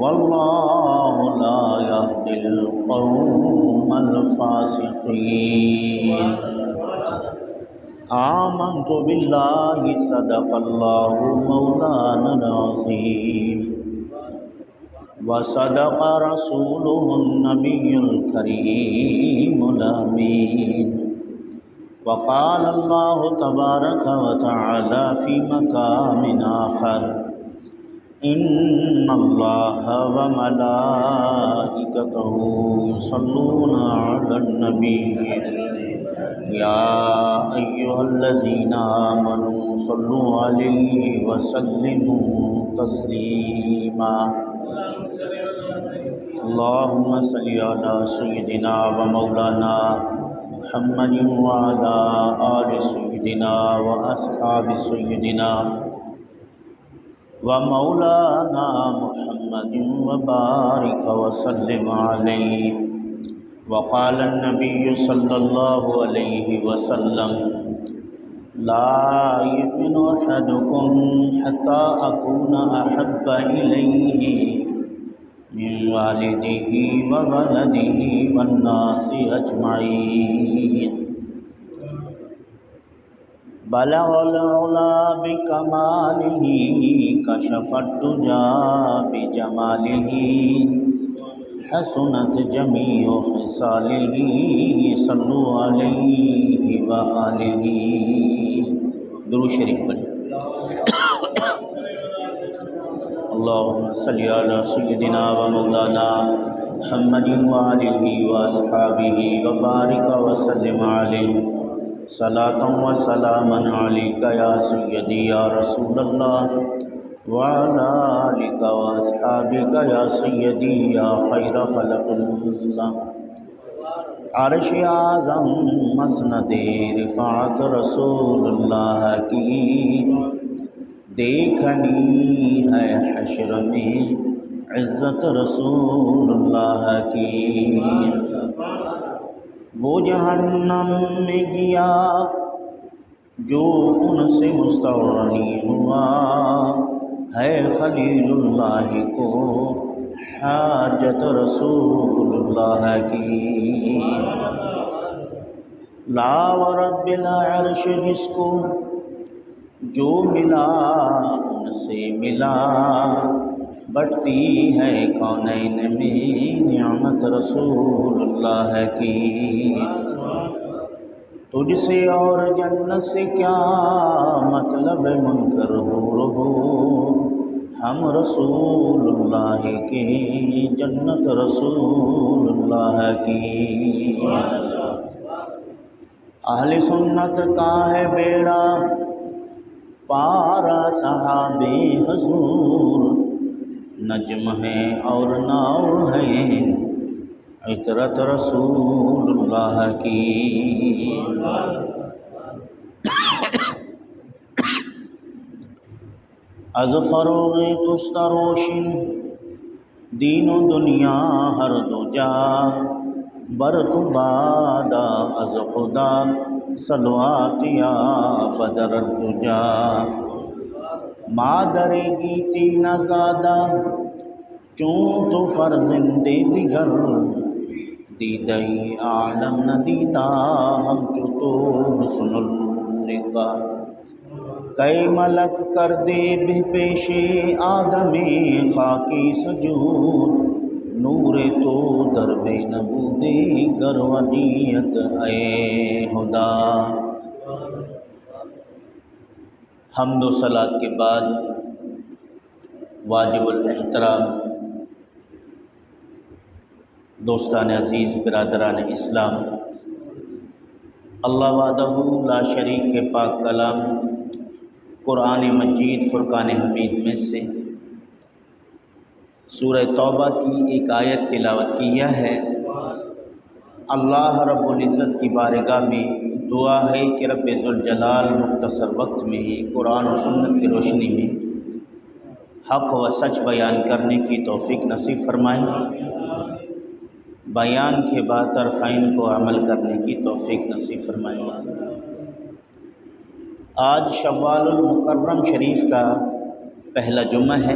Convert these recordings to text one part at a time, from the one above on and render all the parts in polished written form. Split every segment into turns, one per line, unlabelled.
والله لا يهدي القوم الفاسقين آمنت بالله صدق الله مولانا العظيم وصدق رسوله النبي الكريم الأمين وقال الله تبارك وتعالى في مقام آخر إن الله وملائكته يصلون على النبي يا أيها الذين آمنوا صلوا عليه وسلموا تسليما اللهم صل على سيدنا ومولانا محمد وعلى آل سيدنا وأصحاب سيدنا ومولانا محمد وبارك وسلم عليه وقال النبي صلى الله عليه وسلم لا يؤمن أحدكم حتى أكون أحب إليه من والده وولده والناس أجمعين بلغ العلا بكماله كشف الدجى بجماله حسنت جميع خصاله صلوا عليه وآله درود شریف پڑھیں اللهم صل على سيدنا ومولانا محمد وآله وأصحابه وبارك وسلم عليه صلاة وسلاما عليك يا سيدي يا رسول الله وعلى آلك وأصحابك يا سيدي يا خير خلق الله عرش اعظم مسند رفعت رسول اللہ کی دیکھنی ہے حشر میں عزت رسول اللہ کی وہ جہنم میں گیا جو ان سے مستغنی ہوا ہے خلیل اللہ کو حاجت رسول اللہ کی لا ورب العرش جس کو جو ملا ان سے ملا بٹتی ہے کونین میں نعمت رسول اللہ کی تجھ سے اور جنت سے کیا مطلب منکر دور ہو ہم رسول اللہ کی جنت رسول اللہ کی اہل سنت کا ہے بیڑا پارا صحاب حضور نجم ہے اور ناؤ ہے عطرت رسول اللہ کی از فروغ تست روشن دین و دنیا ہر دو جا بر تو بادا از خدا صلوات یا بدر الدجا مادر گیتی نہ زادہ چون تو فرزند دیگر دیدئی عالم نہ دیدہ ہم چو تو حسن النگا کئی ملک کر دے بے پیش آدم خاکی سجود نور تو در بے نبود گرونیت اے خدا حمد و صلاۃ کے بعد واجب الاحترام دوستان عزیز برادران اسلام اللہ وحدہ لا شریک کے پاک کلام قرآن مجید فرقان حمید میں سے سورہ توبہ کی ایک آیت تلاوت کیا ہے۔ اللہ رب العزت کی بارگاہ میں دعا ہے کہ رب ذوالجلال مختصر وقت میں ہی قرآن و سنت کی روشنی میں حق و سچ بیان کرنے کی توفیق نصیب فرمائے، بیان کے بعد طرفین کو عمل کرنے کی توفیق نصیب فرمائے۔ آج شوال المکرم شریف کا پہلا جمعہ ہے۔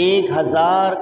1000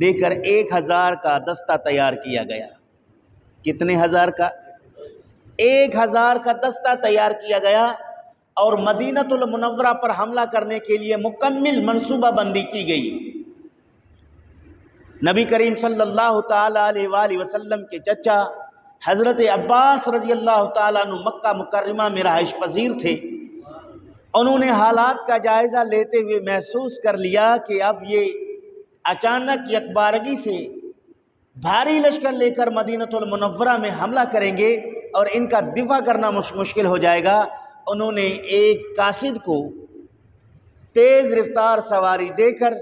دے کر 1000 کا دستہ تیار کیا گیا۔ کتنے ہزار کا؟ 1000 کا دستہ تیار کیا گیا اور مدینہ المنورہ پر حملہ کرنے کے لیے مکمل منصوبہ بندی کی گئی۔ نبی کریم صلی اللہ تعالیٰ علیہ وآلہ وسلم کے چچا حضرت عباس رضی اللہ تعالیٰ عنہ مکہ مکرمہ میں رہائش پذیر تھے۔ انہوں نے حالات کا جائزہ لیتے ہوئے محسوس کر لیا کہ اب یہ اچانک یکبارگی سے بھاری لشکر لے کر مدینہ المنورہ میں حملہ کریں گے اور ان کا دفاع کرنا مشکل ہو جائے گا۔ انہوں نے ایک قاصد کو تیز رفتار سواری دے کر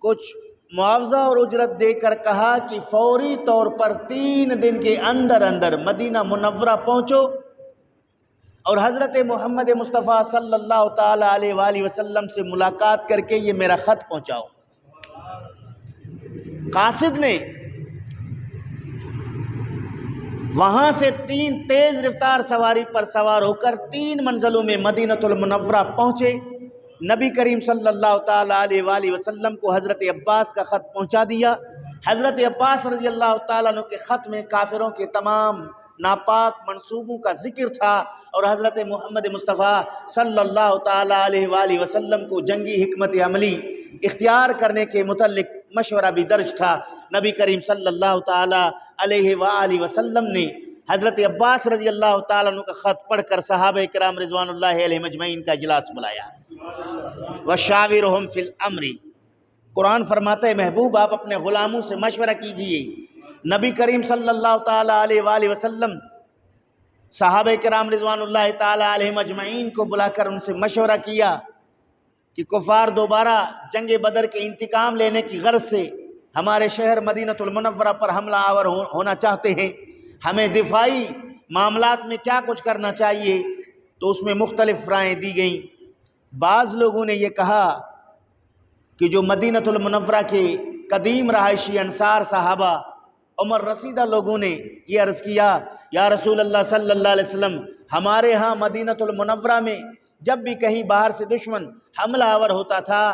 کچھ معاوضہ اور اجرت دے کر کہا کہ فوری طور پر 3 دن کے اندر مدینہ منورہ پہنچو اور حضرت محمد مصطفیٰ صلی اللہ تعالیٰ علیہ وآلہ وسلم سے ملاقات کر کے یہ میرا خط پہنچاؤ۔ قاصد نے وہاں سے 3 تیز رفتار سواری پر سوار ہو کر 3 منزلوں میں مدینہ المنورہ پہنچے۔ نبی کریم صلی اللہ تعالیٰ علیہ وآلہ وسلم کو حضرت عباس کا خط پہنچا دیا۔ حضرت عباس رضی اللہ تعالیٰ عنہ کے خط میں کافروں کے تمام ناپاک منصوبوں کا ذکر تھا اور حضرت محمد مصطفیٰ صلی اللہ تعالیٰ علیہ وآلہ وسلم کو جنگی حکمت عملی اختیار کرنے کے متعلق مشورہ بھی درج تھا۔ نبی کریم صلی اللہ تعالیٰ علیہ وآلہ وسلم نے حضرت عباس رضی اللہ تعالیٰ عنہ کا خط پڑھ کر صحابہ کرام رضوان اللہ علیہ مجمعین کا اجلاس بلایا۔ وَشَاوِرْهُمْ فِي الْأَمْرِ، قرآن فرماتا ہے محبوب آپ اپنے غلاموں سے مشورہ کیجئے۔ نبی کریم صلی اللہ تعالیٰ علیہ وآلہ وسلم صحابہ کرام رضوان اللہ تعالیٰ علیہ مجمعین کو بلا کر ان سے مشورہ کیا کہ کفار دوبارہ جنگ بدر کے انتقام لینے کی غرض سے ہمارے شہر مدینہ المنورہ پر حملہ آور ہونا چاہتے ہیں، ہمیں دفاعی معاملات میں کیا کچھ کرنا چاہیے؟ تو اس میں مختلف رائیں دی گئیں۔ بعض لوگوں نے یہ کہا کہ جو مدینہ المنورہ کے قدیم رہائشی انصار صحابہ عمر رسیدہ لوگوں نے یہ عرض کیا یا رسول اللہ صلی اللہ علیہ وسلم، ہمارے ہاں مدینہ المنورہ میں جب بھی کہیں باہر سے دشمن حملہ آور ہوتا تھا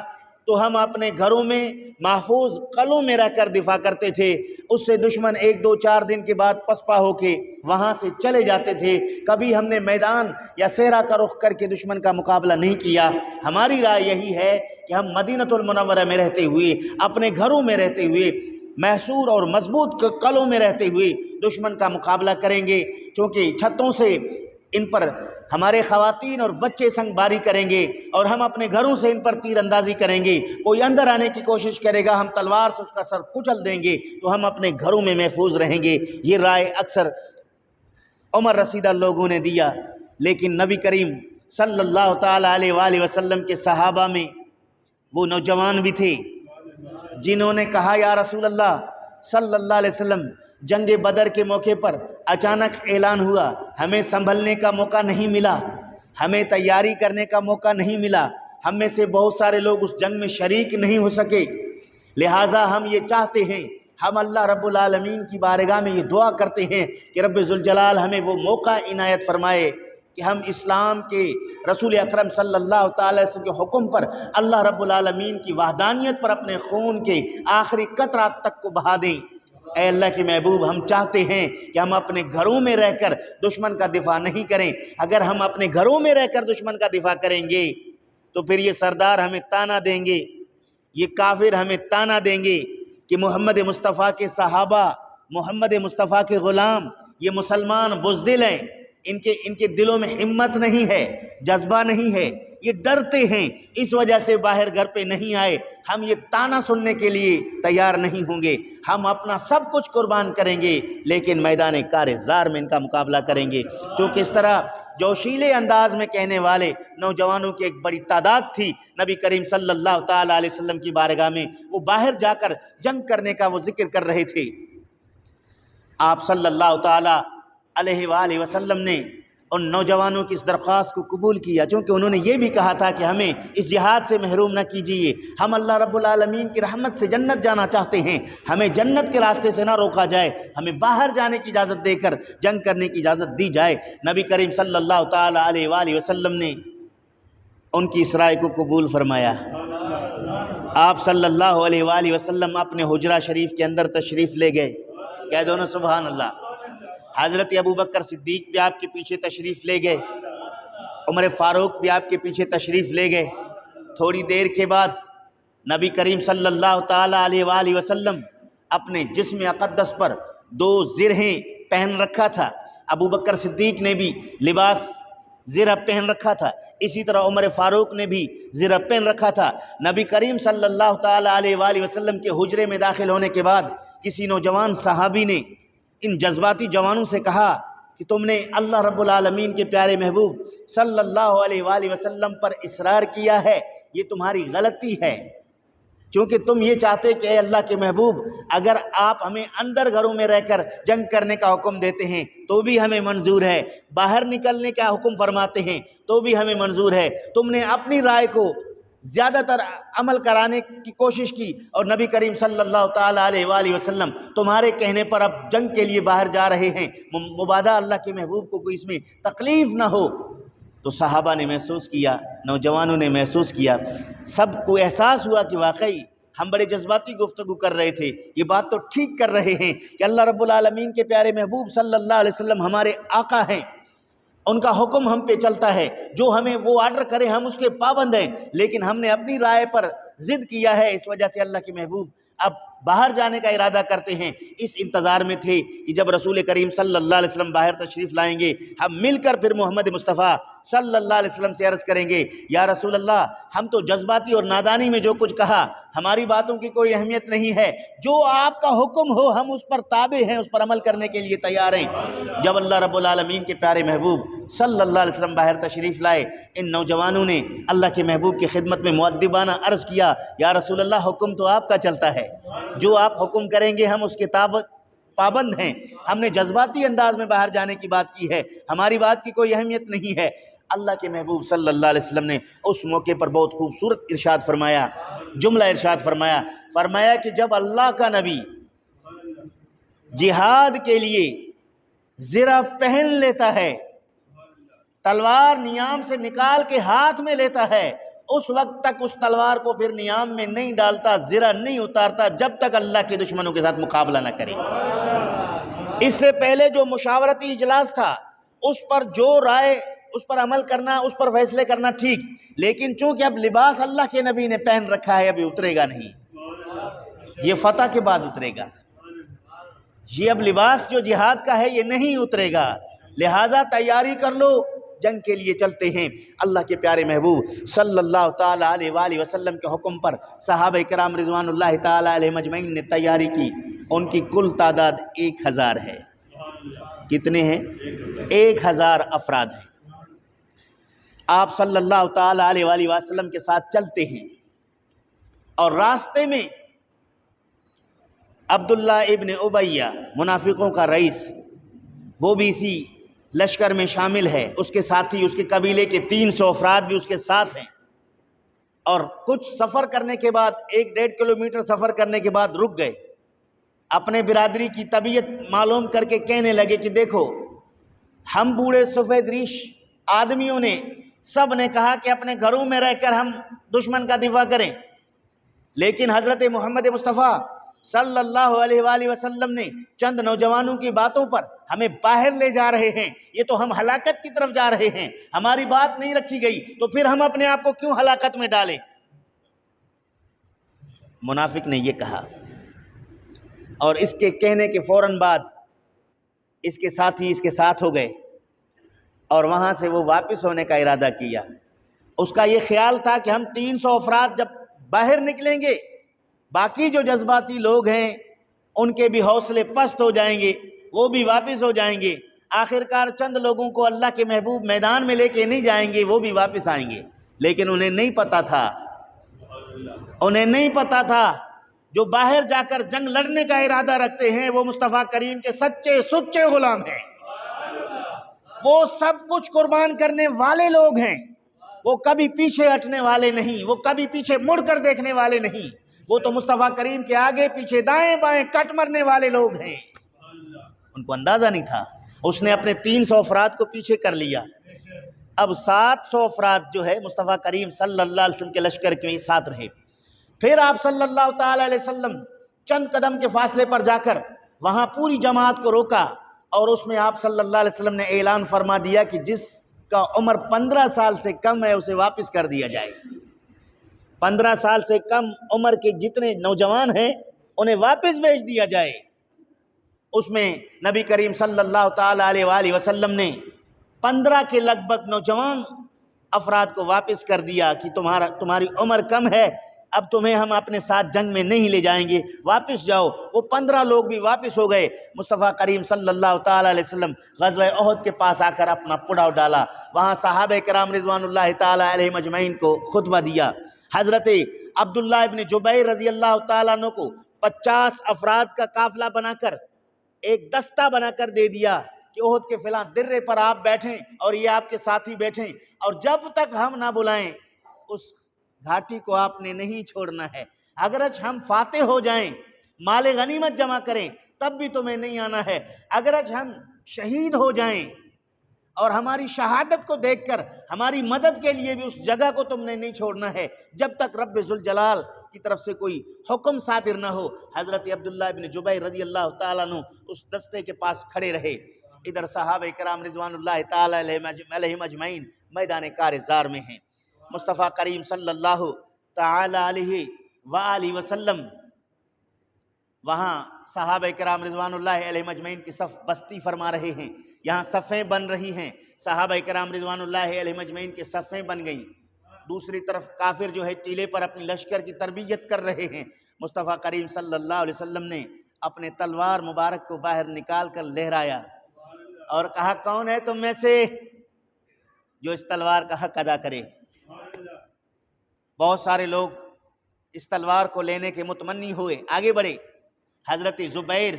تو ہم اپنے گھروں میں محفوظ قلعوں میں رہ کر دفاع کرتے تھے، اس سے دشمن 1-2-4 دن کے بعد پسپا ہو کے وہاں سے چلے جاتے تھے، کبھی ہم نے میدان یا صحرا کا رخ کر کے دشمن کا مقابلہ نہیں کیا۔ ہماری رائے یہی ہے کہ ہم مدینہ المنورہ میں رہتے ہوئے، اپنے گھروں میں رہتے ہوئے، محصور اور مضبوط قلعوں میں رہتے ہوئے دشمن کا مقابلہ کریں گے، چونکہ چھتوں سے ان پر ہمارے خواتین اور بچے سنگ باری کریں گے اور ہم اپنے گھروں سے ان پر تیر اندازی کریں گے، کوئی اندر آنے کی کوشش کرے گا ہم تلوار سے اس کا سر کچل دیں گے، تو ہم اپنے گھروں میں محفوظ رہیں گے۔ یہ رائے اکثر عمر رسیدہ لوگوں نے دیا، لیکن نبی کریم صلی اللہ تعالیٰ علیہ وآلہ وسلم کے صحابہ میں وہ نوجوان بھی تھے جنہوں نے کہا یا رسول اللہ صلی اللہ علیہ وسلم، جنگ بدر کے موقع پر اچانک اعلان ہوا، ہمیں سنبھلنے کا موقع نہیں ملا، ہمیں تیاری کرنے کا موقع نہیں ملا، ہم میں سے بہت سارے لوگ اس جنگ میں شریک نہیں ہو سکے، لہٰذا ہم یہ چاہتے ہیں، ہم اللہ رب العالمین کی بارگاہ میں یہ دعا کرتے ہیں کہ رب ذوالجلال ہمیں وہ موقع عنایت فرمائے کہ ہم اسلام کے رسول اکرم صلی اللہ تعالی وسلم کے حکم پر اللہ رب العالمین کی وحدانیت پر اپنے خون کے آخری قطرات تک کو بہا دیں۔ اے اللہ کے محبوب، ہم چاہتے ہیں کہ ہم اپنے گھروں میں رہ کر دشمن کا دفاع نہیں کریں، اگر ہم اپنے گھروں میں رہ کر دشمن کا دفاع کریں گے تو پھر یہ سردار ہمیں تانا دیں گے، یہ کافر ہمیں تانا دیں گے کہ محمد مصطفیٰ کے صحابہ، محمد مصطفیٰ کے غلام، یہ مسلمان بزدل ہیں، ان کے دلوں میں ہمت نہیں ہے، جذبہ نہیں ہے، یہ ڈرتے ہیں، اس وجہ سے باہر گھر پہ نہیں آئے۔ ہم یہ تانا سننے کے لیے تیار نہیں ہوں گے، ہم اپنا سب کچھ قربان کریں گے، لیکن میدان کار زار میں ان کا مقابلہ کریں گے۔ چونکہ اس طرح جوشیلے انداز میں کہنے والے نوجوانوں کی ایک بڑی تعداد تھی نبی کریم صلی اللہ تعالیٰ علیہ وسلم کی بارگاہ میں، وہ باہر جا کر جنگ کرنے کا وہ ذکر کر رہے تھے۔ آپ صلی اللہ تعالیٰ علیہ وآلہ وسلم نے ان نوجوانوں کی اس درخواست کو قبول کیا، چونکہ انہوں نے یہ بھی کہا تھا کہ ہمیں اس جہاد سے محروم نہ کیجیے، ہم اللہ رب العالمین کی رحمت سے جنت جانا چاہتے ہیں، ہمیں جنت کے راستے سے نہ روکا جائے، ہمیں باہر جانے کی اجازت دے کر جنگ کرنے کی اجازت دی جائے۔ نبی کریم صلی اللہ تعالیٰ علیہ وآلہ وسلم نے ان کی اس رائے کو قبول فرمایا۔ آپ صلی اللہ علیہ وآلہ وسلم اپنے حجرہ شریف کے اندر تشریف لے گئے. کہہ دو نا سبحان اللہ. حضرت ابوبکر صدیق بھی آپ کے پیچھے تشریف لے گئے, عمر فاروق بھی آپ کے پیچھے تشریف لے گئے. تھوڑی دیر کے بعد نبی کریم صلی اللہ تعالیٰ علیہ وآلہ وسلم اپنے جسم اقدس پر 2 زرہیں پہن رکھا تھا. ابوبکر صدیق نے بھی لباس زرہ پہن رکھا تھا, اسی طرح عمر فاروق نے بھی زرہ پہن رکھا تھا. نبی کریم صلی اللہ تعالیٰ علیہ وآلہ وسلم کے حجرے میں داخل ہونے کے بعد کسی نوجوان صحابی نے ان جذباتی جوانوں سے کہا کہ تم نے اللہ رب العالمین کے پیارے محبوب صلی اللہ علیہ وآلہ وسلم پر اصرار کیا ہے, یہ تمہاری غلطی ہے, چونکہ تم یہ چاہتے کہ اے اللہ کے محبوب اگر آپ ہمیں اندر گھروں میں رہ کر جنگ کرنے کا حکم دیتے ہیں تو بھی ہمیں منظور ہے, باہر نکلنے کا حکم فرماتے ہیں تو بھی ہمیں منظور ہے. تم نے اپنی رائے کو زیادہ تر عمل کرانے کی کوشش کی اور نبی کریم صلی اللہ تعالیٰ علیہ وآلہ وسلم تمہارے کہنے پر اب جنگ کے لیے باہر جا رہے ہیں, مبادا اللہ کے محبوب کو کوئی اس میں تکلیف نہ ہو. تو صحابہ نے محسوس کیا, نوجوانوں نے محسوس کیا, سب کو احساس ہوا کہ واقعی ہم بڑے جذباتی گفتگو کر رہے تھے, یہ بات تو ٹھیک کر رہے ہیں کہ اللہ رب العالمین کے پیارے محبوب صلی اللہ علیہ وسلم ہمارے آقا ہیں, ان کا حکم ہم پہ چلتا ہے, جو ہمیں وہ آرڈر کرے ہم اس کے پابند ہیں, لیکن ہم نے اپنی رائے پر ضد کیا ہے, اس وجہ سے اللہ کے محبوب اب باہر جانے کا ارادہ کرتے ہیں. اس انتظار میں تھے کہ جب رسول کریم صلی اللہ علیہ وسلم باہر تشریف لائیں گے ہم مل کر پھر محمد مصطفیٰ صلی اللہ علیہ وسلم سے عرض کریں گے یا رسول اللہ ہم تو جذباتی اور نادانی میں جو کچھ کہا ہماری باتوں کی کوئی اہمیت نہیں ہے, جو آپ کا حکم ہو ہم اس پر تابع ہیں, اس پر عمل کرنے کے لیے تیار ہیں. جب اللہ رب العالمین کے پیارے محبوب صلی اللہ علیہ وسلم باہر تشریف لائے, ان نوجوانوں نے اللہ کے محبوب کی خدمت میں مؤدبانہ عرض کیا یا رسول اللہ حکم تو آپ کا چلتا ہے, جو آپ حکم کریں گے ہم اس کے پابند ہیں, ہم نے جذباتی انداز میں باہر جانے کی بات کی ہے, ہماری بات کی کوئی اہمیت نہیں ہے. اللہ کے محبوب صلی اللہ علیہ وسلم نے اس موقع پر بہت خوبصورت ارشاد فرمایا, جملہ ارشاد فرمایا کہ جب اللہ کا نبی جہاد کے لیے زرہ پہن لیتا ہے, تلوار نیام سے نکال کے ہاتھ میں لیتا ہے, اس وقت تک اس تلوار کو پھر نیام میں نہیں ڈالتا, زرہ نہیں اتارتا جب تک اللہ کے دشمنوں کے ساتھ مقابلہ نہ کرے. اس سے پہلے جو مشاورتی اجلاس تھا اس پر جو رائے اس پر عمل کرنا, اس پر فیصلے کرنا ٹھیک, لیکن چونکہ اب لباس اللہ کے نبی نے پہن رکھا ہے ابھی اترے گا نہیں, یہ فتح کے بعد اترے گا. یہ اب لباس جو جہاد کا ہے یہ نہیں اترے گا, لہٰذا تیاری کر لو, جنگ کے لیے چلتے ہیں. اللہ کے پیارے محبوب صلی اللہ تعالیٰ علیہ وآلہ وسلم کے حکم پر صحابہ کرام رضوان اللہ تعالیٰ علیہ مجمعین نے تیاری کی. ان کی کل تعداد 1000 ہے. کتنے ہیں؟ 1000 افراد ہیں. آپ صلی اللہ تعالیٰ علیہ وآلہ وسلم کے ساتھ چلتے ہیں اور راستے میں عبداللہ ابن ابیہ منافقوں کا رئیس, وہ بھی اسی لشکر میں شامل ہے, اس کے ساتھی اس کے قبیلے کے 300 افراد بھی اس کے ساتھ ہیں. اور کچھ سفر کرنے کے بعد 1-1.5 کلومیٹر سفر کرنے کے بعد رک گئے, اپنے برادری کی طبیعت معلوم کر کے کہنے لگے کہ دیکھو ہم بوڑھے سفید ریش آدمیوں نے سب نے کہا کہ اپنے گھروں میں رہ کر ہم دشمن کا دفاع کریں, لیکن حضرت محمد مصطفیٰ صلی اللہ علیہ وآلہ وسلم نے چند نوجوانوں کی باتوں پر ہمیں باہر لے جا رہے ہیں, یہ تو ہم ہلاکت کی طرف جا رہے ہیں, ہماری بات نہیں رکھی گئی تو پھر ہم اپنے آپ کو کیوں ہلاکت میں ڈالیں. منافق نے یہ کہا اور اس کے کہنے کے فوراً بعد اس کے ساتھی اس کے ساتھ ہو گئے اور وہاں سے وہ واپس ہونے کا ارادہ کیا. اس کا یہ خیال تھا کہ ہم 300 افراد جب باہر نکلیں گے باقی جو جذباتی لوگ ہیں ان کے بھی حوصلے پست ہو جائیں گے, وہ بھی واپس ہو جائیں گے, آخرکار چند لوگوں کو اللہ کے محبوب میدان میں لے کے نہیں جائیں گے, وہ بھی واپس آئیں گے. لیکن انہیں نہیں پتا تھا جو باہر جا کر جنگ لڑنے کا ارادہ رکھتے ہیں وہ مصطفیٰ کریم کے سچے غلام ہیں, وہ سب کچھ قربان کرنے والے لوگ ہیں, وہ کبھی پیچھے ہٹنے والے نہیں, وہ کبھی پیچھے مڑ کر دیکھنے والے نہیں, وہ تو مصطفیٰ کریم کے آگے پیچھے دائیں بائیں کٹ مرنے والے لوگ ہیں. ان کو اندازہ نہیں تھا. اس نے اپنے 300 افراد کو پیچھے کر لیا. اب 700 افراد جو ہے مصطفیٰ کریم صلی اللہ علیہ وسلم کے لشکر کے ساتھ رہے. پھر آپ صلی اللہ تعالی علیہ وسلم چند قدم کے فاصلے پر جا کر وہاں پوری جماعت کو روکا، اور اس میں آپ صلی اللہ علیہ وسلم نے اعلان فرما دیا کہ جس کا عمر 15 سال سے کم ہے اسے واپس کر دیا جائے۔ 15 سال سے کم عمر کے جتنے نوجوان ہیں انہیں واپس بھیج دیا جائے۔ اس میں نبی کریم صلی اللہ تعالی علیہ وآلہ وسلم نے 15 کے لگ بھگ نوجوان افراد کو واپس کر دیا کہ تمہاری عمر کم ہے، اب تمہیں ہم اپنے ساتھ جنگ میں نہیں لے جائیں گے، واپس جاؤ۔ وہ 15 لوگ بھی واپس ہو گئے۔ مصطفیٰ کریم صلی اللہ تعالی علیہ وسلم غزوہ احد کے پاس آ کر اپنا پڑاؤ ڈالا، وہاں صحابہ کرام رضوان اللہ تعالی علیہم اجمعین کو خطبہ دیا۔ حضرت عبداللہ ابن جبیر رضی اللہ تعالیٰ عنہ کو 50 افراد کا قافلہ بنا کر ایک دستہ بنا کر دے دیا کہ احد کے فلاں درے پر آپ بیٹھیں اور یہ آپ کے ساتھی بیٹھیں، اور جب تک ہم نہ بلائیں اس گھاٹی کو آپ نے نہیں چھوڑنا ہے۔ اگرچہ ہم فاتح ہو جائیں، مال غنیمت جمع کریں، تب بھی تمہیں نہیں آنا ہے۔ اگرچہ ہم شہید ہو جائیں اور ہماری شہادت کو دیکھ کر ہماری مدد کے لیے بھی اس جگہ کو تم نے نہیں چھوڑنا ہے، جب تک رب ذوالجلال کی طرف سے کوئی حکم صادر نہ ہو۔ حضرت عبداللہ ابن جبیر رضی اللہ تعالیٰ عنہ اس دستے کے پاس کھڑے رہے۔ ادھر صحابہ کرام رضوان اللہ تعالیٰ علیہم اجمعین میدان کارزار میں ہیں۔ مصطفیٰ کریم صلی اللہ تعالی علیہ وآلہ وسلم وہاں صحابہ کرام رضوان اللہ علیہم اجمعین کی صف بستی فرما رہے ہیں، یہاں صفیں بن رہی ہیں، صحابہ کرام رضوان اللہ علیہم اجمعین کی صفیں بن گئیں۔ دوسری طرف کافر جو ہے ٹیلے پر اپنی لشکر کی تربیت کر رہے ہیں۔ مصطفیٰ کریم صلی اللہ علیہ وسلم نے اپنے تلوار مبارک کو باہر نکال کر لہرایا اور کہا، کون ہے تم میں سے جو اس تلوار کا حق ادا کرے؟ بہت سارے لوگ اس تلوار کو لینے کے متمنی ہوئے، آگے بڑھے۔ حضرت زبیر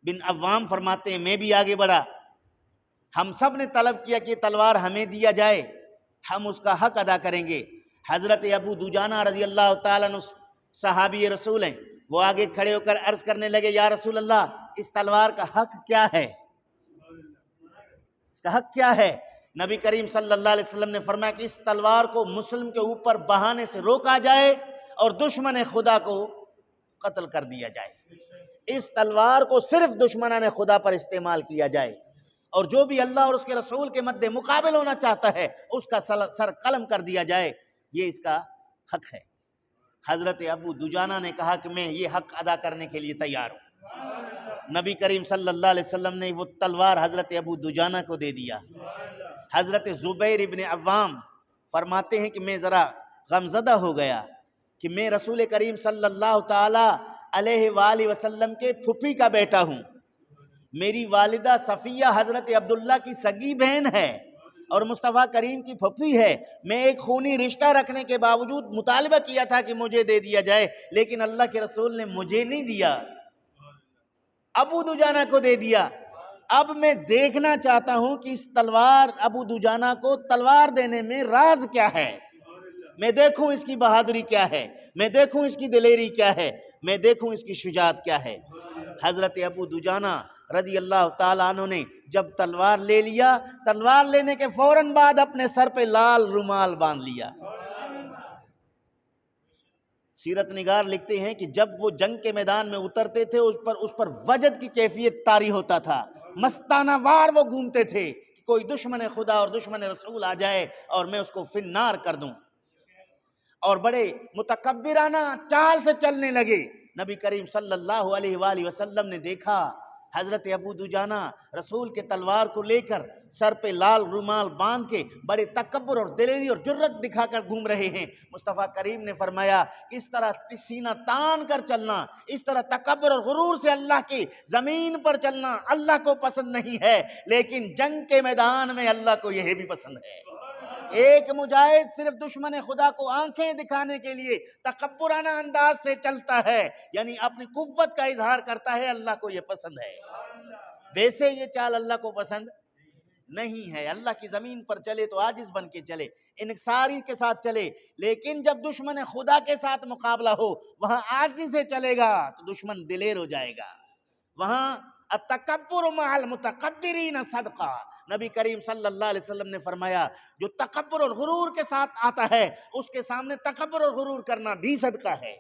بن عوام فرماتے ہیں میں بھی آگے بڑھا، ہم سب نے طلب کیا کہ یہ تلوار ہمیں دیا جائے، ہم اس کا حق ادا کریں گے۔ حضرت ابو دجانہ رضی اللہ تعالیٰ عنہ صحابی رسول ہیں، وہ آگے کھڑے ہو کر عرض کرنے لگے، یا رسول اللہ اس تلوار کا حق کیا ہے؟ اس کا حق کیا ہے؟ نبی کریم صلی اللہ علیہ وسلم نے فرمایا کہ اس تلوار کو مسلم کے اوپر بہانے سے روکا جائے اور دشمن خدا کو قتل کر دیا جائے۔ اس تلوار کو صرف دشمنان خدا پر استعمال کیا جائے، اور جو بھی اللہ اور اس کے رسول کے مد مقابل ہونا چاہتا ہے اس کا سر قلم کر دیا جائے، یہ اس کا حق ہے۔ حضرت ابو دجانہ نے کہا کہ میں یہ حق ادا کرنے کے لیے تیار ہوں۔ نبی کریم صلی اللہ علیہ وسلم نے وہ تلوار حضرت ابو دجانہ کو دے دیا۔ حضرت زبیر ابن عوام فرماتے ہیں کہ میں ذرا غمزدہ ہو گیا کہ میں رسول کریم صلی اللہ تعالی علیہ وآلہ وسلم کے پھپھی کا بیٹا ہوں، میری والدہ صفیہ حضرت عبداللہ کی سگی بہن ہے اور مصطفیٰ کریم کی پھپھی ہے۔ میں ایک خونی رشتہ رکھنے کے باوجود مطالبہ کیا تھا کہ مجھے دے دیا جائے، لیکن اللہ کے رسول نے مجھے نہیں دیا، ابو دجانہ کو دے دیا۔ اب میں دیکھنا چاہتا ہوں کہ اس تلوار ابو دجانہ کو تلوار دینے میں راز کیا ہے، میں دیکھوں اس کی بہادری کیا ہے، میں دیکھوں اس کی دلیری کیا ہے، میں دیکھوں اس کی شجاعت کیا ہے۔ حضرت ابو دجانہ رضی اللہ تعالیٰ عنہ نے جب تلوار لے لیا، تلوار لینے کے فوراً بعد اپنے سر پہ لال رومال باندھ لیا۔ سیرت نگار لکھتے ہیں کہ جب وہ جنگ کے میدان میں اترتے تھے اس پر وجد کی کیفیت طاری ہوتا تھا، مستانہ وار وہ گھومتے تھے کہ کوئی دشمن خدا اور دشمن رسول آ جائے اور میں اس کو فی النار کر دوں، اور بڑے متکبرانہ چال سے چلنے لگے۔ نبی کریم صلی اللہ علیہ وآلہ وسلم نے دیکھا حضرت ابو دجانہ رسول کے تلوار کو لے کر سر پہ لال رومال باندھ کے بڑے تکبر اور دلیری اور جرت دکھا کر گھوم رہے ہیں۔ مصطفیٰ کریم نے فرمایا اس طرح سینہ تان کر چلنا، اس طرح تکبر اور غرور سے اللہ کی زمین پر چلنا اللہ کو پسند نہیں ہے، لیکن جنگ کے میدان میں اللہ کو یہ بھی پسند ہے۔ ایک مجاہد صرف دشمن خدا کو آنکھیں دکھانے کے لیے تکبرانہ انداز سے چلتا ہے، یعنی اپنی قوت کا اظہار کرتا ہے، اللہ کو یہ پسند ہے۔ ویسے یہ چال اللہ کو پسند نہیں ہے۔ اللہ کی زمین پر چلے تو عاجز بن کے چلے، انکساری کے ساتھ چلے، لیکن جب دشمن خدا کے ساتھ مقابلہ ہو وہاں عاجزی سے چلے گا تو دشمن دلیر ہو جائے گا۔ وہاں التکبر مع المتکبرین صدقہ، نبی کریم صلی اللہ علیہ وسلم نے فرمایا جو تکبر اور غرور کے ساتھ آتا ہے اس کے سامنے تکبر اور غرور کرنا بھی صدقہ ہے۔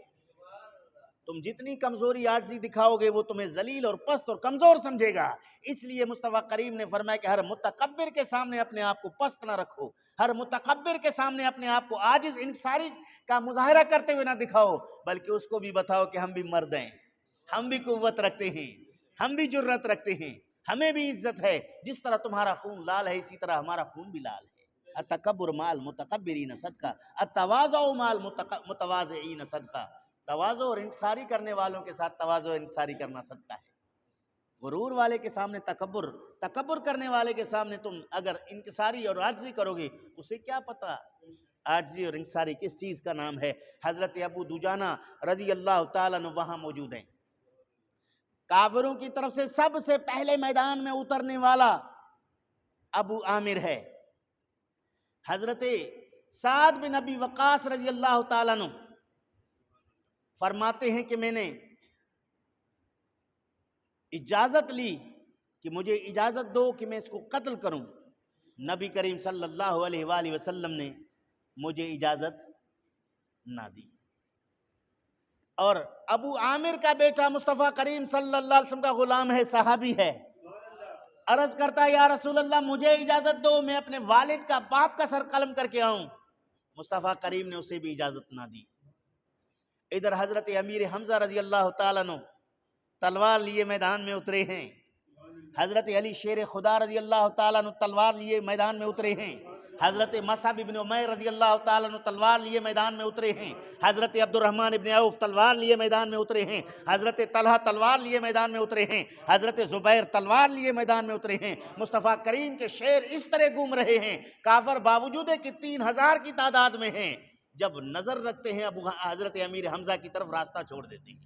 تم جتنی کمزوری عاجزی دکھاؤ گے وہ تمہیں ذلیل اور پست اور کمزور سمجھے گا۔ اس لیے مصطفیٰ کریم نے فرمایا کہ ہر متکبر کے سامنے اپنے آپ کو پست نہ رکھو، ہر متکبر کے سامنے اپنے آپ کو عاجز انکساری کا مظاہرہ کرتے ہوئے نہ دکھاؤ، بلکہ اس کو بھی بتاؤ کہ ہم بھی مرد ہیں، ہم بھی قوت رکھتے ہیں، ہم بھی جرت رکھتے ہیں، ہمیں بھی عزت ہے۔ جس طرح تمہارا خون لال ہے اسی طرح ہمارا خون بھی لال ہے۔ التکبر مال متکبرین صدقہ، التواضع مال متواضعین صدقہ۔ تواضع اور انکساری کرنے والوں کے ساتھ تواضع اور انکساری کرنا صدقہ ہے۔ غرور والے کے سامنے تکبر کرنے والے کے سامنے تم اگر انکساری اور عاجزی کرو گے، اسے کیا پتہ عاجزی اور انکساری کس چیز کا نام ہے۔ حضرت ابو دجانہ رضی اللہ تعالیٰ عنہ وہاں موجود ہیں۔ کافروں کی طرف سے سب سے پہلے میدان میں اترنے والا ابو عامر ہے۔ حضرت سعد بن ابی وقاص رضی اللہ تعالیٰ عنہ فرماتے ہیں کہ میں نے اجازت لی کہ مجھے اجازت دو کہ میں اس کو قتل کروں۔ نبی کریم صلی اللہ علیہ وآلہ وسلم نے مجھے اجازت نہ دی۔ اور ابو عامر کا بیٹا مصطفیٰ کریم صلی اللہ علیہ وسلم کا غلام ہے، صحابی ہے، عرض کرتا ہے یا رسول اللہ مجھے اجازت دو میں اپنے والد کا باپ کا سر قلم کر کے آؤں۔ مصطفیٰ کریم نے اسے بھی اجازت نہ دی۔ ادھر حضرت امیر حمزہ رضی اللہ تعالیٰ عنہ تلوار لیے میدان میں اترے ہیں۔ حضرت علی شیر خدا رضی اللہ تعالیٰ عنہ تلوار لیے میدان میں اترے ہیں۔ حضرت مصعب بن عمیر رضی اللہ تعالیٰ عنہ تلوار لیے میدان میں اترے ہیں۔ حضرت عبد الرحمن بن عوف تلوار لیے میدان میں اترے ہیں۔ حضرت طلحہ تلوار لیے میدان میں اترے ہیں۔ حضرت زبیر تلوار لیے میدان میں اترے ہیں۔ مصطفیٰ کریم کے شیر اس طرح گھوم رہے ہیں، کافر باوجود ہے کہ 3000 کی تعداد میں ہیں، جب نظر رکھتے ہیں ابو حضرت امیر حمزہ کی طرف راستہ چھوڑ دیتے ہیں۔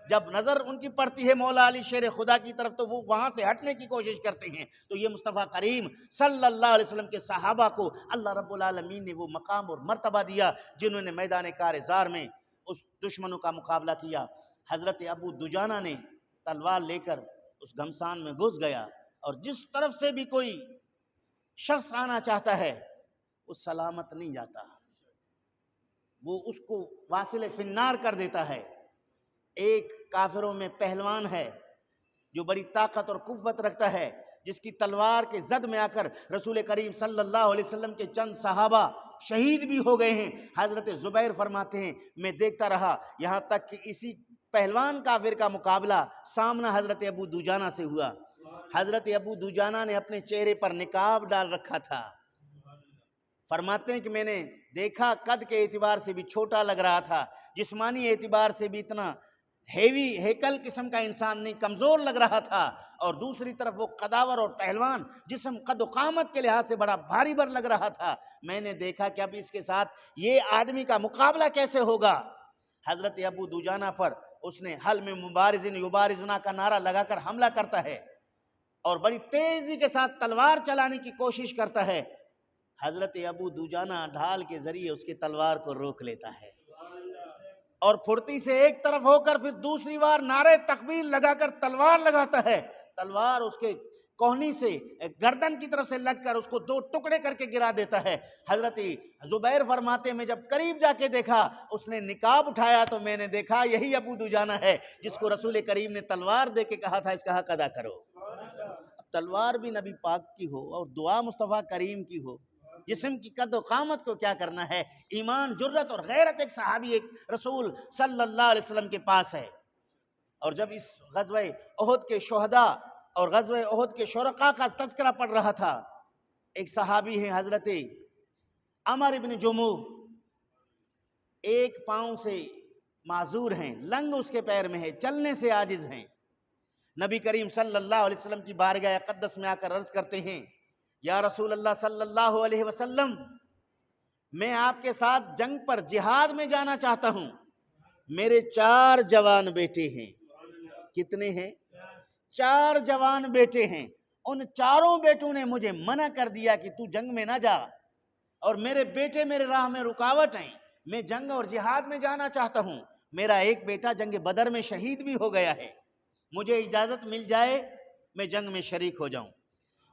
جب نظر ان کی پڑتی ہے مولا علی شیر خدا کی طرف تو وہ وہاں سے ہٹنے کی کوشش کرتے ہیں۔ تو یہ مصطفیٰ کریم صلی اللہ علیہ وسلم کے صحابہ کو اللہ رب العالمین نے وہ مقام اور مرتبہ دیا جنہوں نے میدان کارزار میں اس دشمنوں کا مقابلہ کیا۔ حضرت ابو دجانہ نے تلوار لے کر اس گھمسان میں گھس گیا، اور جس طرف سے بھی کوئی شخص آنا چاہتا ہے وہ سلامت نہیں جاتا، وہ اس کو واصل فی النار کر دیتا ہے۔ ایک کافروں میں پہلوان ہے جو بڑی طاقت اور قوت رکھتا ہے، جس کی تلوار کے زد میں آ کر رسول کریم صلی اللہ علیہ وسلم کے چند صحابہ شہید بھی ہو گئے ہیں۔ حضرت زبیر فرماتے ہیں میں دیکھتا رہا یہاں تک کہ اسی پہلوان کافر کا مقابلہ سامنا حضرت ابو دجانہ سے ہوا۔ حضرت ابو دجانہ نے اپنے چہرے پر نقاب ڈال رکھا تھا۔ فرماتے ہیں کہ میں نے دیکھا قد کے اعتبار سے بھی چھوٹا لگ رہا تھا، جسمانی اعتبار سے بھی اتنا ہیوی ہیکل قسم کا انسان نہیں، کمزور لگ رہا تھا، اور دوسری طرف وہ قداور اور پہلوان جسم قد و قامت کے لحاظ سے بڑا بھاری بر لگ رہا تھا۔ میں نے دیکھا کہ اب اس کے ساتھ یہ آدمی کا مقابلہ کیسے ہوگا۔ حضرت ابو دجانہ پر اس نے حل میں مبارزن یبارزنا کا نعرہ لگا کر حملہ کرتا ہے اور بڑی تیزی کے ساتھ تلوار چلانے کی کوشش کرتا ہے۔ حضرت ابو دجانہ ڈھال کے ذریعے اس کی تلوار کو روک لیتا ہے اور پھرتی سے ایک طرف ہو کر پھر دوسری بار نعرے تکبیر لگا کر تلوار لگاتا ہے۔ تلوار اس کے کوہنی سے گردن کی طرف سے لگ کر اس کو 2 ٹکڑے کر کے گرا دیتا ہے۔ حضرت زبیر فرماتے میں جب قریب جا کے دیکھا اس نے نقاب اٹھایا تو میں نے دیکھا یہی ابو دجانہ ہے جس کو رسول کریم نے تلوار دے کے کہا تھا اس کا حق ادا کرو۔ تلوار بھی نبی پاک کی ہو اور دعا مصطفیٰ کریم کی ہو، جسم کی قد و قامت کو کیا کرنا ہے۔ ایمان، جرت اور غیرت ایک صحابی ایک رسول صلی اللہ علیہ وسلم کے پاس ہے۔ اور جب اس غزوہ احد کے شہداء اور غزوہ احد کے شرکاء کا تذکرہ پڑھ رہا تھا، ایک صحابی ہیں حضرت عمر بن جموح، ایک پاؤں سے معذور ہیں، لنگ اس کے پیر میں ہے، چلنے سے عاجز ہیں۔ نبی کریم صلی اللہ علیہ وسلم کی بارگاہ اقدس میں آ کر عرض کرتے ہیں یا رسول اللہ صلی اللہ علیہ وسلم میں آپ کے ساتھ جنگ پر جہاد میں جانا چاہتا ہوں، میرے 4 جوان بیٹے ہیں۔ کتنے ہیں؟ 4 جوان بیٹے ہیں۔ ان 4 بیٹوں نے مجھے منع کر دیا کہ تو جنگ میں نہ جا، اور میرے بیٹے میرے راہ میں رکاوٹ ہیں، میں جنگ اور جہاد میں جانا چاہتا ہوں۔ میرا ایک بیٹا جنگ بدر میں شہید بھی ہو گیا ہے، مجھے اجازت مل جائے میں جنگ میں شریک ہو جاؤں۔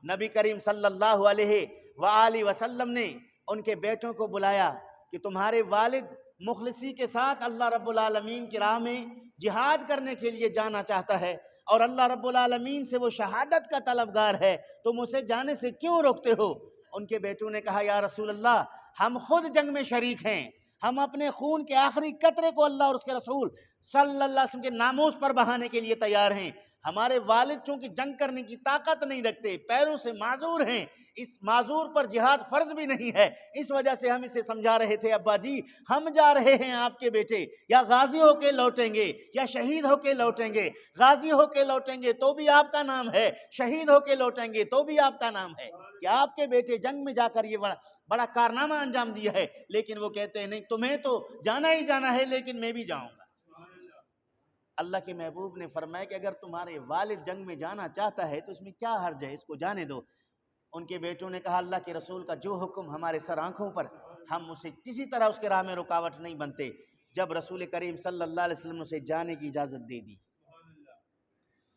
نبی کریم صلی اللہ علیہ وآلہ وسلم نے ان کے بیٹوں کو بلایا کہ تمہارے والد مخلصی کے ساتھ اللہ رب العالمین کی راہ میں جہاد کرنے کے لیے جانا چاہتا ہے اور اللہ رب العالمین سے وہ شہادت کا طلبگار ہے، تم اسے جانے سے کیوں روکتے ہو؟ ان کے بیٹوں نے کہا یا رسول اللہ ہم خود جنگ میں شریک ہیں، ہم اپنے خون کے آخری قطرے کو اللہ اور اس کے رسول صلی اللہ علیہ وسلم کے ناموس پر بہانے کے لیے تیار ہیں۔ ہمارے والد چونکہ جنگ کرنے کی طاقت نہیں رکھتے، پیروں سے معذور ہیں، اس معذور پر جہاد فرض بھی نہیں ہے، اس وجہ سے ہم اسے سمجھا رہے تھے ابا جی ہم جا رہے ہیں آپ کے بیٹے یا غازی ہو کے لوٹیں گے یا شہید ہو کے لوٹیں گے، غازی ہو کے لوٹیں گے تو بھی آپ کا نام ہے، شہید ہو کے لوٹیں گے تو بھی آپ کا نام ہے کہ آپ کے بیٹے جنگ میں جا کر یہ بڑا کارنامہ انجام دیا ہے۔ لیکن وہ کہتے ہیں نہیں تمہیں تو جانا ہی جانا ہے لیکن میں بھی جاؤں گا۔ اللہ کے محبوب نے فرمایا کہ اگر تمہارے والد جنگ میں جانا چاہتا ہے تو اس میں کیا حرج ہے، اس کو جانے دو۔ ان کے بیٹوں نے کہا اللہ کے رسول کا جو حکم ہمارے سر آنکھوں پر، ہم اسے کسی طرح اس کے راہ میں رکاوٹ نہیں بنتے۔ جب رسول کریم صلی اللہ علیہ وسلم نے اسے جانے کی اجازت دے دی،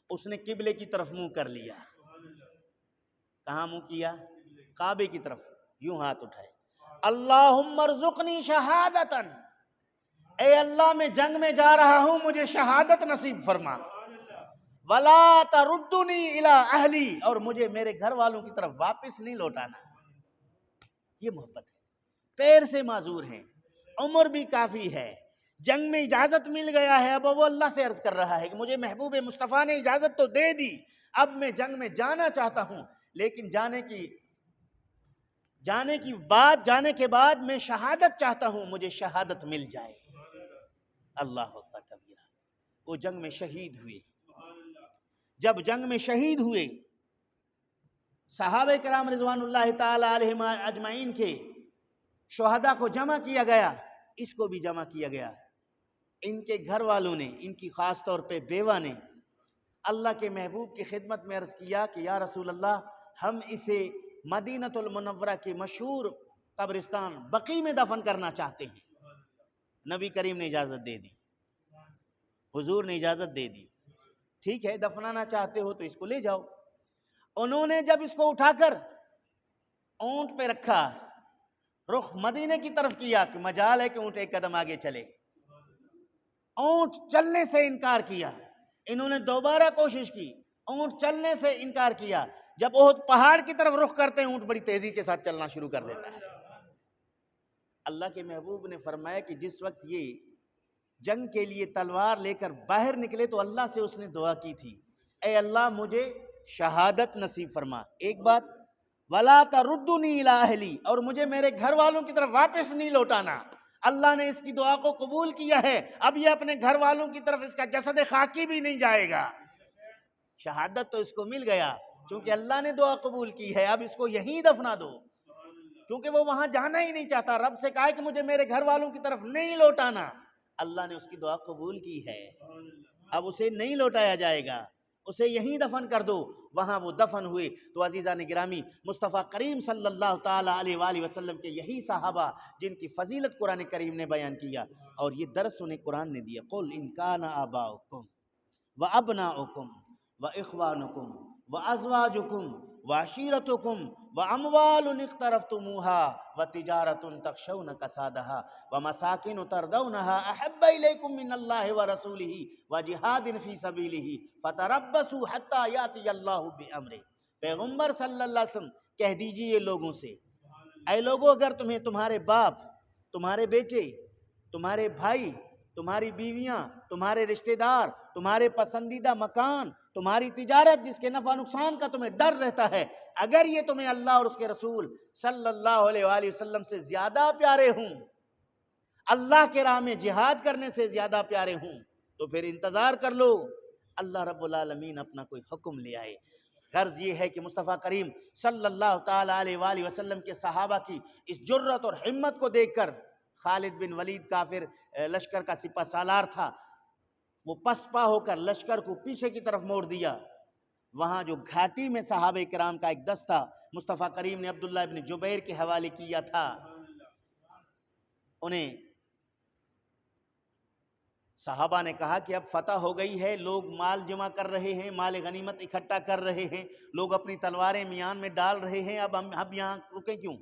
اس نے قبلے کی طرف منہ کر لیا۔ کہاں منہ کیا؟ کعبے کی طرف، یوں ہاتھ اٹھائے، اللہم ارزقنی شہادتاً، اے اللہ میں جنگ میں جا رہا ہوں مجھے شہادت نصیب فرما، وَلَا تَرُدُّنِي إِلَىٰ أَهْلِي، اور مجھے میرے گھر والوں کی طرف واپس نہیں لوٹانا۔ یہ محبت ہے، پیر سے معذور ہیں، عمر بھی کافی ہے، جنگ میں اجازت مل گیا ہے، اب وہ اللہ سے عرض کر رہا ہے کہ مجھے محبوب مصطفیٰ نے اجازت تو دے دی، اب میں جنگ میں جانا چاہتا ہوں، لیکن جانے کے بعد میں شہادت چاہتا ہوں، مجھے شہادت مل جائے۔ اللہ اکبر کبیرہ۔ وہ جنگ میں شہید ہوئے۔ جب جنگ میں شہید ہوئے، صحابہ کرام رضوان اللہ تعالی علیہم اجمعین کے شہداء کو جمع کیا گیا، اس کو بھی جمع کیا گیا۔ ان کے گھر والوں نے، ان کی خاص طور پہ بیوہ نے اللہ کے محبوب کی خدمت میں عرض کیا کہ یا رسول اللہ ہم اسے مدینہ المنورہ کی مشہور قبرستان بقیع میں دفن کرنا چاہتے ہیں۔ نبی کریم نے اجازت دے دی، حضور نے اجازت دے دی، ٹھیک ہے دفنانا چاہتے ہو تو اس کو لے جاؤ۔ انہوں نے جب اس کو اٹھا کر اونٹ پہ رکھا، رخ مدینے کی طرف کیا کہ مجال ہے کہ اونٹ ایک قدم آگے چلے، اونٹ چلنے سے انکار کیا۔ انہوں نے دوبارہ کوشش کی، اونٹ چلنے سے انکار کیا۔ جب احد پہاڑ کی طرف رخ کرتے ہیں اونٹ بڑی تیزی کے ساتھ چلنا شروع کر دیتا ہے۔ اللہ کے محبوب نے فرمایا کہ جس وقت یہ جنگ کے لیے تلوار لے کر باہر نکلے تو اللہ سے اس نے دعا کی تھی، اے اللہ مجھے شہادت نصیب فرما۔ ایک بات، وَلَا تَرُدُّنِي إِلَىٰ أَهْلِي، اور مجھے میرے گھر والوں کی طرف واپس نہیں لوٹانا۔ اللہ نے اس کی دعا کو قبول کیا ہے، اب یہ اپنے گھر والوں کی طرف اس کا جسد خاکی بھی نہیں جائے گا۔ شہادت تو اس کو مل گیا، چونکہ اللہ نے دعا قبول کی ہے، اب اس کو یہیں دفنا دو۔ چونکہ وہ وہاں جانا ہی نہیں چاہتا، رب سے کہا کہ مجھے میرے گھر والوں کی طرف نہیں لوٹانا، اللہ نے اس کی دعا قبول کی ہے، اب اسے نہیں لوٹایا جائے گا، اسے یہیں دفن کر دو۔ وہاں وہ دفن ہوئے تو عزیزان گرامی مصطفیٰ کریم صلی اللہ تعالیٰ علیہ وآلہ وسلم کے یہی صحابہ جن کی فضیلت قرآن کریم نے بیان کیا اور یہ درس انہیں قرآن نے دیا، قُلْ إِنْ كَانَ آبَاؤُكُمْ وَأَبْنَاؤُكُمْ وَإِخْوَانُكُمْ وَأَزْوَاجُكُمْ وَعَشِيرَتُكُمْ وَأَمْوَالٌ اقْتَرَفْتُمُوهَا وَتِجَارَةٌ تَخْشَوْنَ كَسَادَهَا وَمَسَاكِنُ تَرْضَوْنَهَا أَحَبَّ إِلَيْكُم مِّنَ اللَّهِ وَرَسُولِهِ وَجِهَادٍ فِي سَبِيلِهِ فَتَرَبَّصُوا حَتَّىٰ يَأْتِيَ اللَّهُ بِأَمْرِهِ۔ پیغمبر صلی اللہ علیہ وسلم کہہ دیجئے لوگوں سے، اے لوگو اگر تمہیں تمہارے باپ، تمہارے بیٹے، تمہارے بھائی، تمہاری بیویاں، تمہارے رشتہ دار، تمہارے پسندیدہ مکان، تمہاری تجارت جس کے نفع نقصان کا تمہیں ڈر رہتا ہے، اگر یہ تمہیں اللہ اور اس کے رسول صلی اللہ علیہ وآلہ وسلم سے زیادہ پیارے ہوں، اللہ کے راہ میں جہاد کرنے سے زیادہ پیارے ہوں، تو پھر انتظار کر لو، اللہ رب العالمین اپنا کوئی حکم لے آئے۔ غرض یہ ہے کہ مصطفیٰ کریم صلی اللہ تعالیٰ علیہ وآلہ وسلم کے صحابہ کی اس جرأت اور ہمت کو دیکھ کر خالد بن ولید کافر لشکر کا سپہ سالار تھا، وہ پسپا ہو کر لشکر کو پیچھے کی طرف موڑ دیا۔ وہاں جو گھاٹی میں صحابہ کرام کا ایک دستہ مصطفیٰ کریم نے عبداللہ ابن جبیر کے حوالے کیا تھا، انہیں صحابہ نے کہا کہ اب فتح ہو گئی ہے، لوگ مال جمع کر رہے ہیں، مال غنیمت اکٹھا کر رہے ہیں، لوگ اپنی تلواریں میان میں ڈال رہے ہیں، اب ہم یہاں رکیں کیوں؟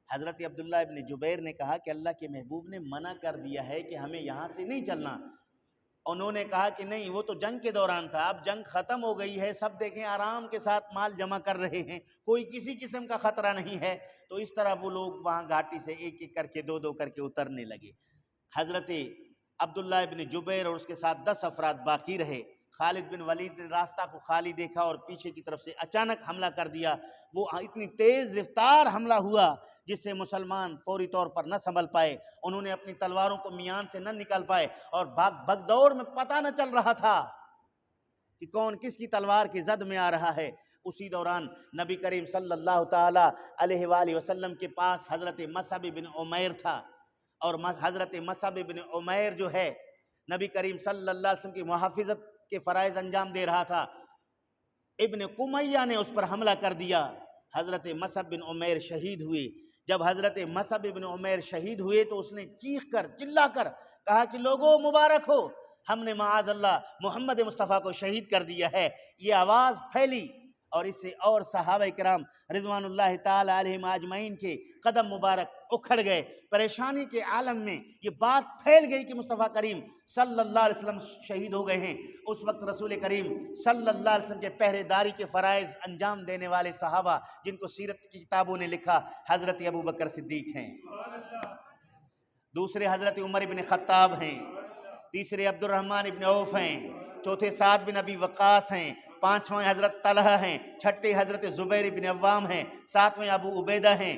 حضرت عبداللہ ابن جبیر نے کہا کہ اللہ کے محبوب نے منع کر دیا ہے کہ ہمیں یہاں سے نہیں چلنا، انہوں نے کہا کہ نہیں، وہ تو جنگ کے دوران تھا، اب جنگ ختم ہو گئی ہے، سب دیکھیں آرام کے ساتھ مال جمع کر رہے ہیں، کوئی کسی قسم کا خطرہ نہیں ہے۔ تو اس طرح وہ لوگ وہاں گھاٹی سے ایک ایک کر کے دو دو کر کے اترنے لگے۔ حضرت عبداللہ ابن جبیر اور اس کے ساتھ 10 افراد باقی رہے۔ خالد بن ولید نے راستہ کو خالی دیکھا اور پیچھے کی طرف سے اچانک حملہ کر دیا۔ وہ اتنی تیز رفتار حملہ ہوا جس سے مسلمان فوری طور پر نہ سنبھل پائے، انہوں نے اپنی تلواروں کو میان سے نہ نکال پائے، اور بھگ دوڑ میں پتہ نہ چل رہا تھا کہ کون کس کی تلوار کی زد میں آ رہا ہے۔ اسی دوران نبی کریم صلی اللہ تعالی علیہ وآلہ وسلم کے پاس حضرت مصعب بن عمیر تھا، اور حضرت مصعب بن عمیر جو ہے نبی کریم صلی اللہ علیہ وسلم کی محافظت کے فرائض انجام دے رہا تھا۔ ابن قمیہ نے اس پر حملہ کر دیا، حضرت مصعب بن عمیر شہید ہوئے۔ جب حضرت مصعب بن عمیر شہید ہوئے تو اس نے چیخ کر چلا کر کہا کہ لوگوں مبارک ہو، ہم نے معاذ اللہ محمد مصطفیٰ کو شہید کر دیا ہے۔ یہ آواز پھیلی اور اس سے اور صحابہ کرام رضوان اللہ تعالی علیہم اجمعین کے قدم مبارک اکھڑ گئے۔ پریشانی کے عالم میں یہ بات پھیل گئی کہ مصطفیٰ کریم صلی اللہ علیہ وسلم شہید ہو گئے ہیں۔ اس وقت رسول کریم صلی اللہ علیہ وسلم کے پہرے داری کے فرائض انجام دینے والے صحابہ جن کو سیرت کی کتابوں نے لکھا، حضرت ابو بکر صدیق ہیں، دوسرے حضرت عمر بن خطاب ہیں، تیسرے عبد الرحمن بن عوف ہیں، چوتھے سعد بن ابی وقاص ہیں، پانچویں حضرت طلحہ ہیں، چھٹے حضرت زبیر بن عوام ہیں، ساتویں ابو عبیدہ ہیں،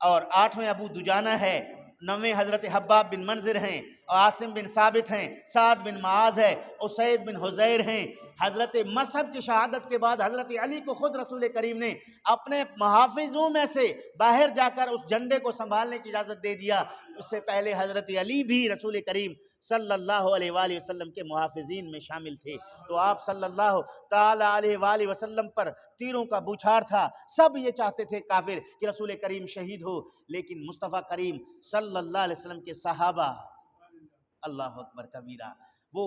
اور آٹھویں ابو دجانہ ہے، نویں حضرت حباب بن منذر ہیں، عاصم بن ثابت ہیں، سعد بن معاذ ہے، اسید بن حضیر ہیں۔ حضرت مصعب کی شہادت کے بعد حضرت علی کو خود رسول کریم نے اپنے محافظوں میں سے باہر جا کر اس جھنڈے کو سنبھالنے کی اجازت دے دیا۔ اس سے پہلے حضرت علی بھی رسول کریم صلی اللہ علیہ وآلہ وسلم کے محافظین میں شامل تھے۔ تو آپ صلی اللہ تعالی علیہ وآلہ وسلم پر تیروں کا بوچھار تھا، سب یہ چاہتے تھے کافر کہ رسول کریم شہید ہو، لیکن مصطفیٰ کریم صلی اللہ علیہ وسلم کے صحابہ، اللہ اکبر کبیرہ، وہ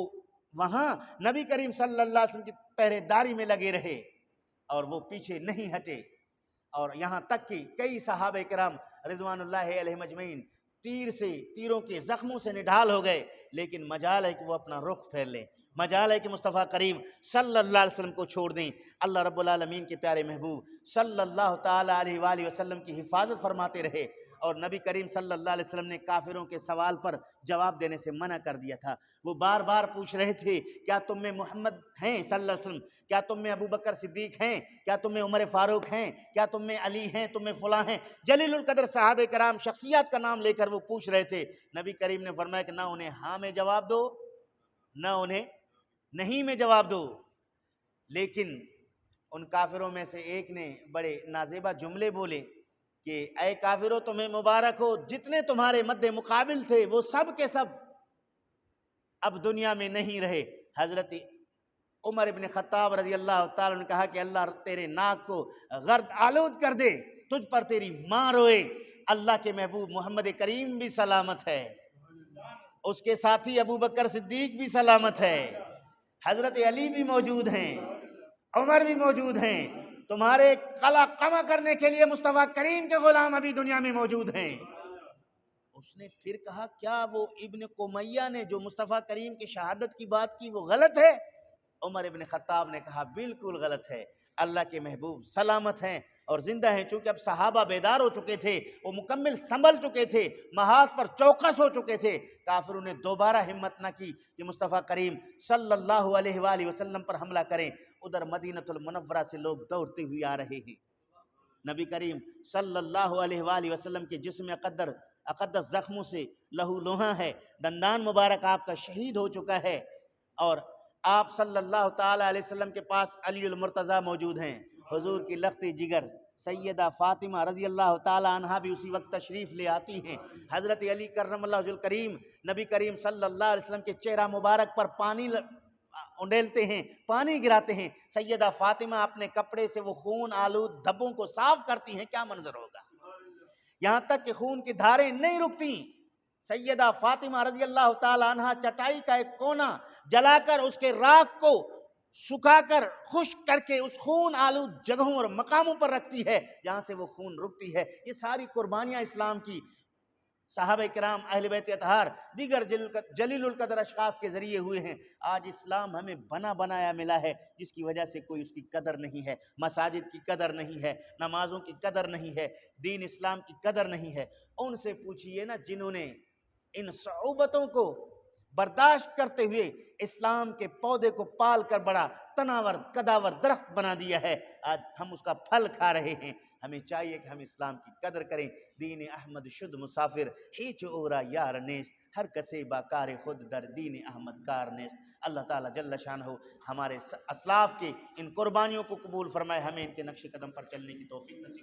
وہاں نبی کریم صلی اللہ علیہ وسلم کی پہرے داری میں لگے رہے اور وہ پیچھے نہیں ہٹے، اور یہاں تک کہ کئی صحابہ کرام رضوان اللہ علیہم اجمعین تیروں کے زخموں سے نڈھال ہو گئے، لیکن مجال ہے کہ وہ اپنا رخ پھیر لیں، مجال ہے کہ مصطفیٰ کریم صلی اللہ علیہ وسلم کو چھوڑ دیں۔ اللہ رب العالمین کے پیارے محبوب صلی اللہ تعالی علیہ وآلہ وسلم کی حفاظت فرماتے رہے، اور نبی کریم صلی اللہ علیہ وسلم نے کافروں کے سوال پر جواب دینے سے منع کر دیا تھا۔ وہ بار بار پوچھ رہے تھے، کیا تم میں محمد ہیں صلی اللہ علیہ وسلم؟ کیا تم میں ابو بکر صدیق ہیں؟ کیا تم میں عمر فاروق ہیں؟ کیا تم میں علی ہیں؟ تم میں فلاں ہیں؟ جلیل القدر صحابہ کرام شخصیات کا نام لے کر وہ پوچھ رہے تھے۔ نبی کریم نے فرمایا کہ نہ انہیں ہاں میں جواب دو، نہ انہیں نہیں میں جواب دو۔ لیکن ان کافروں میں سے ایک نے بڑے نازیبہ جملے بولے کہ اے کافروں تمہیں مبارک ہو، جتنے تمہارے مد مقابل تھے وہ سب کے سب اب دنیا میں نہیں رہے۔ حضرت عمر بن خطاب رضی اللہ تعالیٰ نے کہا کہ اللہ تیرے ناک کو غرد آلود کر دے، تجھ پر تیری ماں روئے۔ اللہ کے محبوب محمد کریم بھی سلامت ہے، اس کے ساتھی ابو بکر صدیق بھی سلامت ہے، حضرت علی بھی موجود ہیں، عمر بھی موجود ہیں، تمہارے قلع قمع کرنے کے لیے مصطفیٰ کریم کے غلام ابھی دنیا میں موجود ہیں۔ اس نے پھر کہا کیا وہ ابن قمیہ نے جو مصطفیٰ کریم کی شہادت کی بات کی وہ غلط ہے؟ عمر ابن خطاب نے کہا بالکل غلط ہے، اللہ کے محبوب سلامت ہیں اور زندہ ہیں۔ چونکہ اب صحابہ بیدار ہو چکے تھے، وہ مکمل سنبھل چکے تھے، محاذ پر چوکس ہو چکے تھے، کافروں نے دوبارہ ہمت نہ کی کہ مصطفیٰ کریم صلی اللہ علیہ وآلہ وسلم پر حملہ کریں۔ ادھر مدینہ المنورہ سے لوگ دوڑتے ہوئے آ رہے ہیں، نبی کریم صلی اللہ علیہ وآلہ وسلم کے جسم اقدس زخموں سے لہو لوہاں ہے، دندان مبارک آپ کا شہید ہو چکا ہے، اور آپ صلی اللہ تعالی علیہ وسلم کے پاس علی المرتضیٰ موجود ہیں، حضور کی لختی جگر سیدہ فاطمہ رضی اللہ تعالی عنہا بھی اسی وقت تشریف لے آتی ہیں۔ حضرت علی کرم اللہ وجہ الکریم نبی کریم صلی اللہ علیہ وسلم کے چہرہ مبارک پر پانی اڈیلتے ہیں، پانی گراتے ہیں، سیدہ فاطمہ اپنے کپڑے سے وہ خون آلود دھبوں کو صاف کرتی ہیں، کیا منظر ہوگا، یہاں تک کہ خون کی دھاریں نہیں رکتی۔ سیدہ فاطمہ رضی اللہ تعالی عنہا چٹائی کا ایک کونا جلا کر اس کے راکھ کو سکھا کر خشک کر کے اس خون آلود جگہوں اور مقاموں پر رکھتی ہے جہاں سے وہ خون رکتی ہے۔ یہ ساری قربانیاں اسلام کی صحابہ کرام، اہل بیت اطہار، دیگر جلیل القدر اشخاص کے ذریعے ہوئے ہیں۔ آج اسلام ہمیں بنا بنایا ملا ہے، جس کی وجہ سے کوئی اس کی قدر نہیں ہے، مساجد کی قدر نہیں ہے، نمازوں کی قدر نہیں ہے، دین اسلام کی قدر نہیں ہے۔ ان سے پوچھئے نا جنہوں نے ان صعوبتوں کو برداشت کرتے ہوئے اسلام کے پودے کو پال کر بڑا تناور قداور درخت بنا دیا ہے، آج ہم اس کا پھل کھا رہے ہیں۔ ہمیں چاہیے کہ ہم اسلام کی قدر کریں۔ دین احمد شد مسافر، ہیچ اورا یار نیست، ہر کسے با کار خود در دین احمد کار نیست۔ اللہ تعالیٰ جل شانہ ہمارے اسلاف کے ان قربانیوں کو قبول فرمائے، ہمیں ان کے نقش قدم پر چلنے کی توفیق نصیب